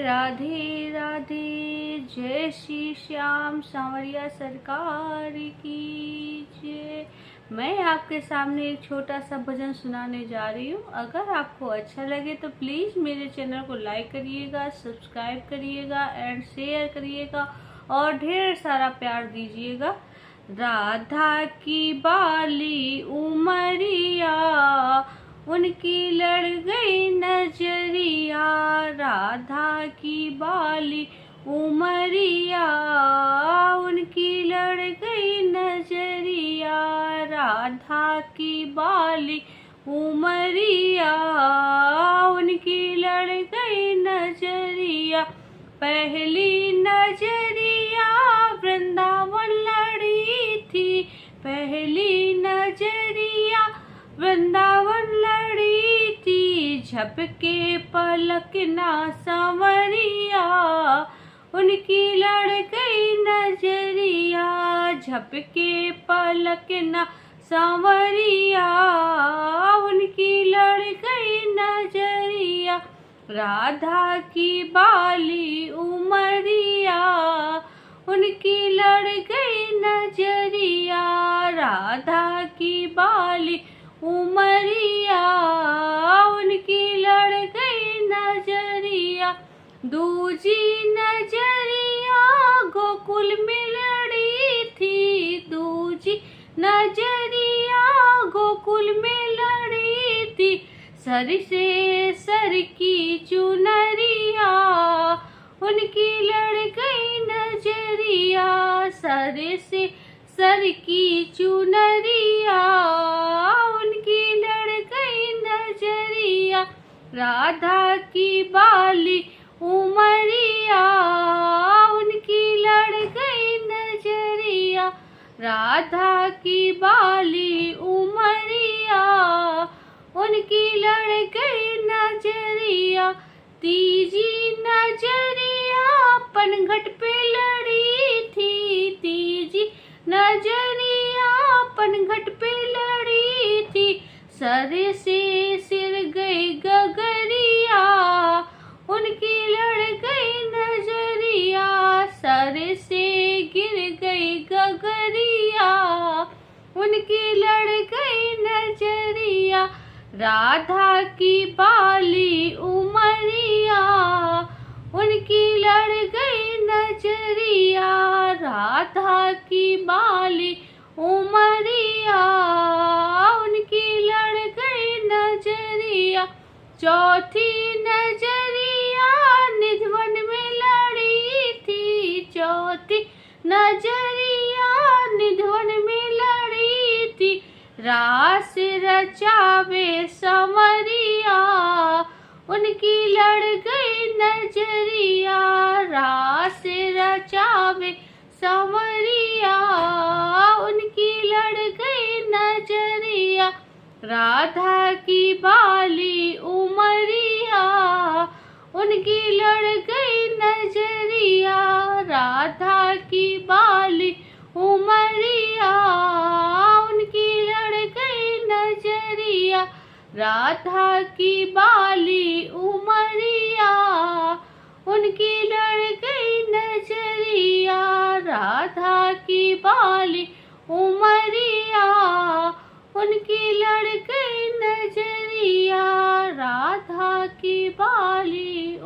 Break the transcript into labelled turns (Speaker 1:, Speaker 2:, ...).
Speaker 1: राधे राधे, जय श्री श्याम सांवरिया सरकार की जय। मैं आपके सामने एक छोटा सा भजन सुनाने जा रही हूँ। अगर आपको अच्छा लगे तो प्लीज मेरे चैनल को लाइक करिएगा, सब्सक्राइब करिएगा एंड शेयर करिएगा और ढेर सारा प्यार दीजिएगा। राधा की बाली उमरिया, उनकी लड़ गई नजरिया। राधा की बाली उमरिया, उनकी लड़ गई नजरिया। राधा की बाली उमरिया, उनकी लड़ गई नजरिया। पहली नजरिया वृंदावन लड़ी थी, पहली नजरिया वृंदावन लड़ी थी। झपके पलक ना संवरिया, उनकी लड़ गई नजरिया। झपके पलक ना संवरिया, उनकी लड़ गई नजरिया। राधा की बाली उमरिया, उनकी लड़ गई नजरिया। राधा की बाली उमरिया, उनकी लड़ गई नजरिया। दूजी नजरिया गोकुल में लड़ी थी, दूजी नजरिया गोकुल में लड़ी थी। सर से सर की चुनरिया, उनकी लड़ गई नजरिया। सर से सर की चुनरिया, उनकी लड़ गई नजरिया। राधा की बाली उमरिया, उनकी लड़ गई नजरिया। राधा की बाली उमरिया, उनकी लड़ गई नजरिया। तीजी नजरिया पनघट पे लड़ी थी, तीजी नजरिया पनघट पे लड़ी थी। सर से सिर गई गगरिया, उनकी लड़ गई नजरिया। सर से गिर गई गगरिया, उनकी लड़ गई नजरिया। राधा की बाली उमरिया, उनकी लड़ गई नजरिया। राधा की बाली उमरिया, उनकी लड़ गई नजरिया। चौथी नजरिया निधवन में लड़ी थी, चौथी नजरिया निधवन में लड़ी थी। रास रचावे संवरिया, उनकी लड़ गई नजरिया। रास रचावे संवरिया, उनकी लड़ गई नजरिया। राधा की बाली उमरिया, उनकी लड़ गई नजरिया। राधा की बाली उमरिया, उनकी लड़ गई नजरिया। राधा की बाली उमरिया, उनकी लड़ गई नजरिया। राधा की बाली उमरिया, उनकी लड़ गई नजरिया। राधा की बाली